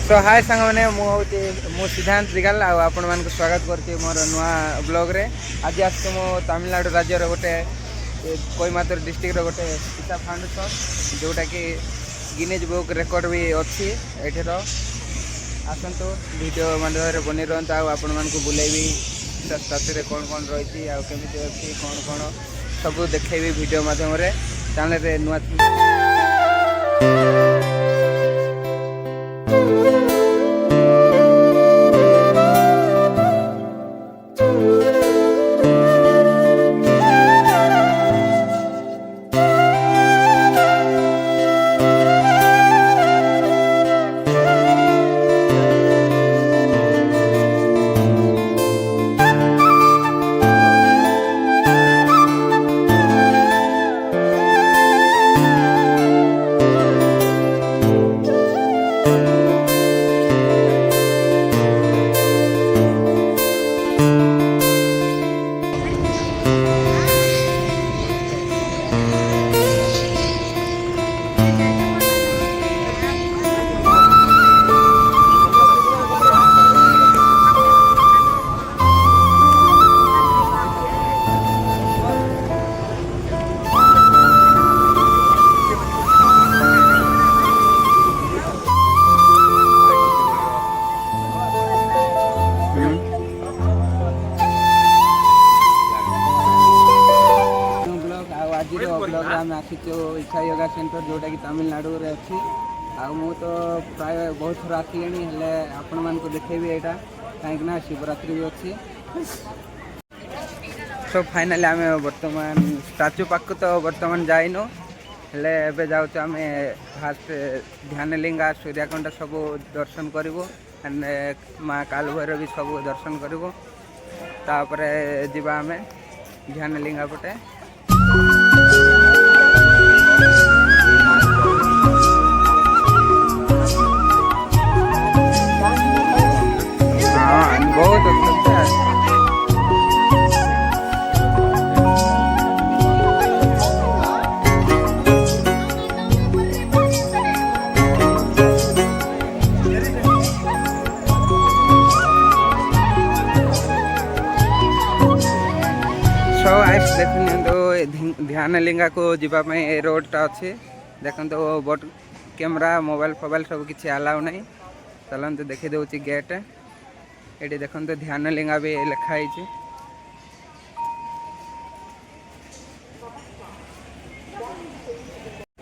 सो हाय सांग मैंने मु सिद्धांत रिगाल आपण मान स्वागत करती मोर नुआ ब्लॉग रे। आज आस मो तमिलनाडु राज्य गोटे कोयमातुर डिस्ट्रिक्ट गोटे सीता फाउंडेशन जोटा कि गिनीज बुक रेकर्ड भी अच्छी एठर आसतु वीडियो माध्यम बनी रहा आपण मान बुलेबी स्टाचू कौन कौन रही केमी अच्छी कौन कौन सब देखेबी वीडियो माध्यम चैनल नुआ ब्लॉग आम आसीचु इच्छा योगा सेंटर जोटा कि तमिलनाडु रे अच्छी मु तो प्राय बहुत थर आसिले आपण मान देखेबी यहाँ कहीं शिवरात्रि भी अच्छी। तो फाइनाली आम बर्तमान स्टाचू पाक तो बर्तमान जाइनु हेले एबे जाऊँ आम फास्ट ध्यानलिंगा सूर्यकुंड सब दर्शन करूँ एंड माँ कालभैरव भी सब दर्शन करूँ तापर जीवा आम ध्यानलिंगा पटे। बहुत अच्छा है। सो आइस देखो ध्यानलिंगा को जीवाई रोडटा अच्छे देखो तो बोट कैमरा मोबाइल फोबाइल सब किसी अलाउ नहीं चलते देखी दूसरी गेट ये देखो तो ध्यानलिंगा भी लिखाई।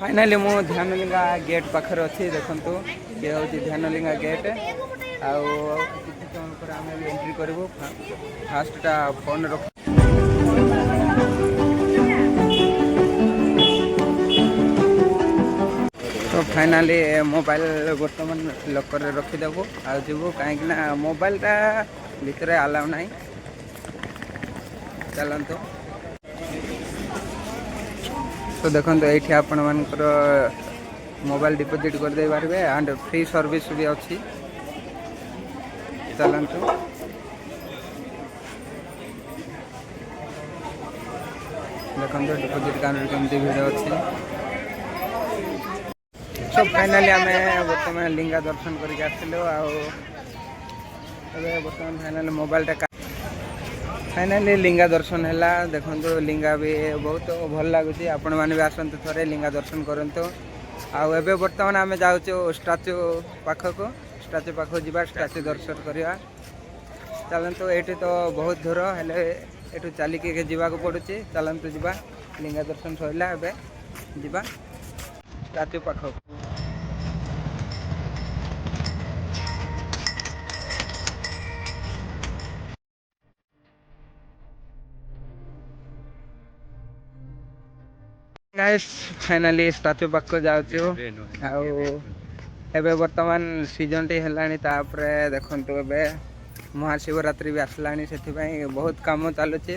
फाइनाली मु ध्यानलिंगा गेट पाखर अच्छी देखो ये हूँ ध्यानलिंगा गेट आउ एंट्री करूँ फास्टा फोन रख तो फाइनाली मोबाइल बर्तमान लकर रखीदेबू आबू कहीं मोबाइलटा भितर अलाउ ना चलतु। तो देखो ये आपण मानकर मोबाइल डिपोजिट करदे पारे एंड फ्री सर्विस भी अच्छी चलतु। देखो डिपोजिट काउंटर केमती भिड़ अच्छी। सब फाइनाली आम बर्तमान लिंगा दर्शन करके आसलु बर्तमान फाइनाली मोबाइलटा फाइनाली लिंगा दर्शन है देखो लिंगा भी बहुत भल लगुच आपण मैंने भी आसतु थे लिंगा दर्शन करूँ। आबे बर्तमान आम जाऊँ स्टाचू पाखक जा स्टाचू दर्शन करवा चलतु। ये तो बहुत दूर हेले एठू चलिकी जावाक पड़ू चलतु जा लिंगा दर्शन सरला एबे जा स्टाचू पाखक। गाइस फाइनाली स्टाचू पाक जाऊँ एबे बर्तमान सीजन टी है देखो ए महाशिवरात्रि भी आसला से बहुत कम चलुचे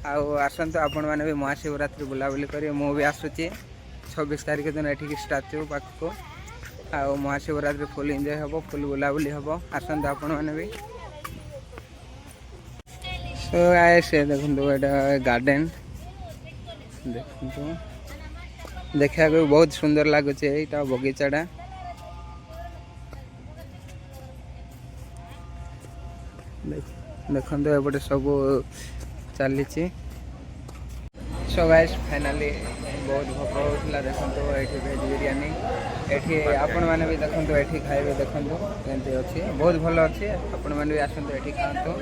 आसतु आपण मैंने भी महाशिवरात्रि बुलाबुली कर मु भी आसूची 26 तारीख दिन ये स्टाचू पाक को महाशिवरात्रि फुल एंजॉय हम फुल बुलाबुली हम आसतु आपण मैंने भी। सो से देखो ये गार्डन देखो देखा बहुत सुंदर लगुच यहाँ बगीचाटा देखो एपटे सब चली। सो गाइस फाइनाली बहुत भोक होता देखो ये भेज बिरियानी ये आपण मैंने भी देखो ये खाइबे देखो केमती अच्छी बहुत भल अच्छे आपण मैंने भी आसतु ये खातु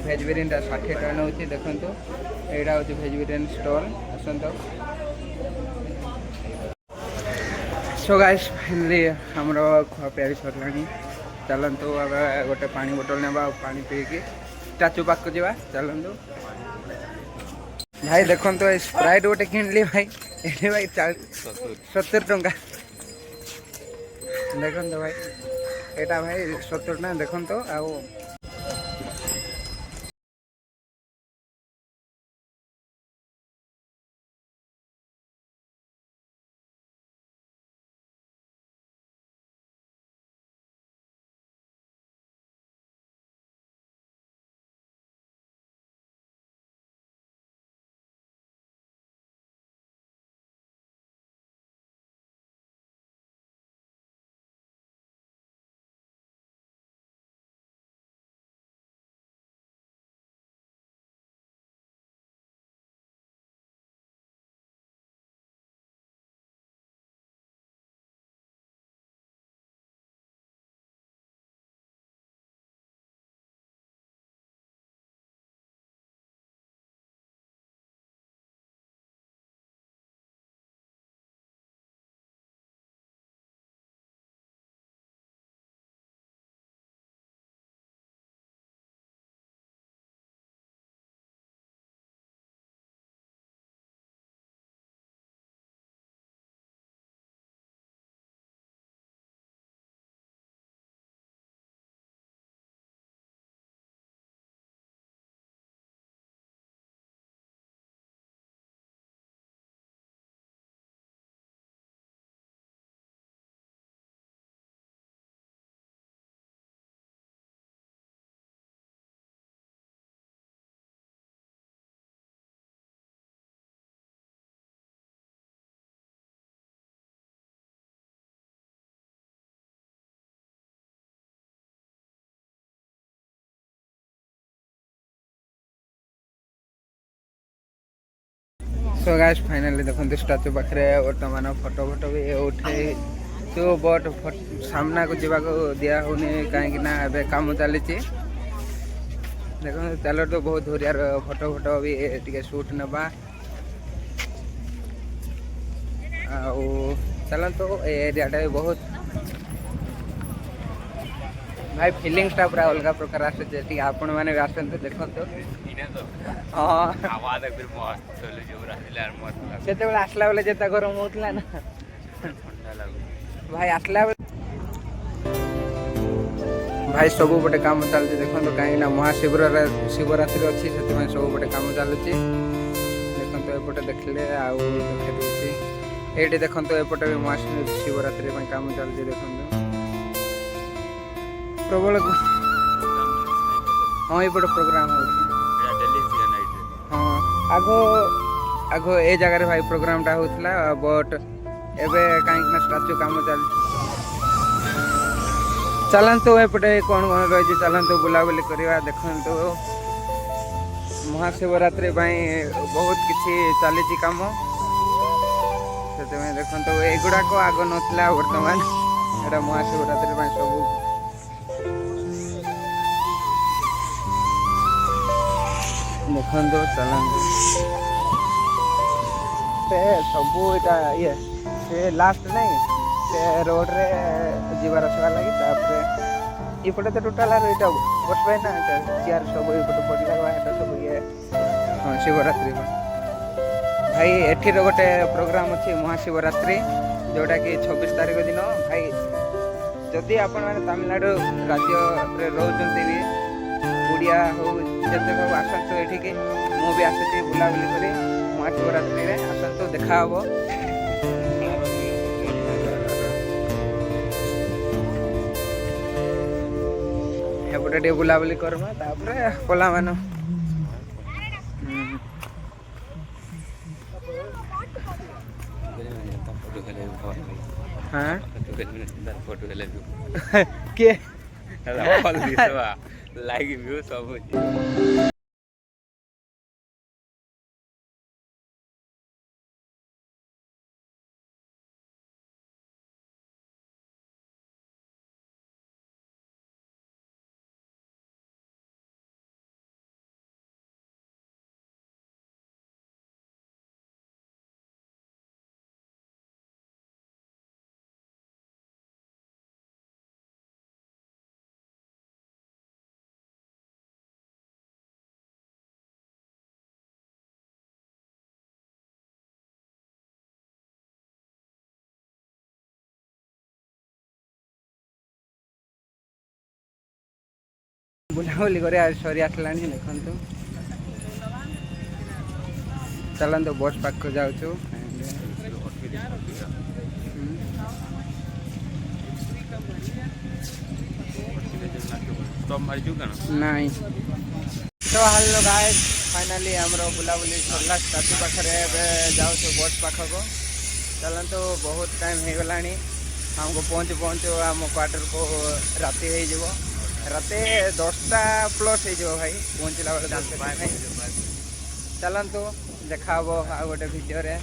भेज बिरियानी 60 टका नौ देखो यहाँ हूँ भेज बिरियानी स्टॉल आसतु। सो गाइस फाइनाली आमर खुआपिया भी सरला चलतु गोटे पानी बोतल नेबा पानी पीकी स्टाचू पाक जावा चलतु। भाई देखो तो स्प्राइट गोटे किनली भाई ये भाई 70 टंका देखो तो भाई एटा भाई 70 टका देखो तो आउ सो गाइस फाइनाली देखो स्टाचू पाखे बर्तमान फोटो फोटो भी उठे तो बट सामना को जावाक दिया होनी कहीं काम चली देखो चलो तो बहुत धुरियार फोटो फोटो भी टे सुट नवा चलते एरियाटा भी बहुत भाई फिलिंग्सटा पूरा अलग प्रकार आसे आपण मैंने भी आसते देखो हाँ से आसला बेले जिता गरम होता ना भाई आसला भाई सब पटे काम चलती देखो कहीं महाशिवरात्रि अच्छी से सब पटे काम चलुची देखो एपटे देखले ये देखो एपटे भी महाशिवरात्रि काम चलती देखो प्रबल हाँ ये प्रोग्राम हो हाँ आगो आगो ए जगह भाई प्रोग्रामटा होता बट एबे कहीं स्टाचू काम चल चलतु एपटे कौन कौन रही चलतु बुलाबुली करवा देखु महाशिवरात्रि बहुत किसी चली कम से देखो एगुड़ाक आग नाला बर्तमान यहाँ महाशिवरात्रि सब देखो चलते सब ये से लास्ट नहीं से रोड रे जीवार आसवा लगी इपटे तो टोटाल यहाँ बसबे ना चेयर सब ये पड़ी लगा सब ये हाँ शिवरात्रि भाई एठी गोटे प्रोग्राम अच्छी महाशिवरात्रि जोटा कि 26 तारीख दिन भाई जदि आपण मैंने तमिलनाडु राज्य रोचते भी उड़िया हो जब आसतु ये मुझे आसुची बुलाबुली कर महाशिवरात्रि आसतु देखा हम एपटे टे बुलाबुली करमा पला मान हाँ किए ଲାଇକ୍ ଭ୍ୟୁ ସବୁ ଅଛି। ବୁଲାବୁଲି କରି ସରି ଆସିଲାଣି ଦେଖନ୍ତୁ। ଚାଲନ୍ତୁ ବସ୍ ପାଖକୁ ଯାଉଛୁ। ନାଇଁ ତ ହ୍ୟାଲୋ ଗାଇସ୍, ଫାଇନାଲି ଆମର ବୁଲାବୁଲି ସରିଲା ଷ୍ଟାଚୁ ପାଖରେ। ଏବେ ଯାଉଛୁ ବସ୍ ପାଖକୁ। ଚାଲନ୍ତୁ, ବହୁତ ଟାଇମ୍ ହେଇଗଲାଣି। ଆମକୁ ପହଞ୍ଚୁ ପହଞ୍ଚୁ ଆମ କ୍ୱାର୍ଟରକୁ ରାତି ହେଇଯିବ। ରାତି 10ଟା ପ୍ଲସ୍ ହେଇଯିବ ଭାଇ ପହଞ୍ଚିଲା ବେଳେ। ଚାଲନ୍ତୁ, ଦେଖା ହବ ଆଉ ଗୋଟେ ଭିଡ଼ିଓରେ।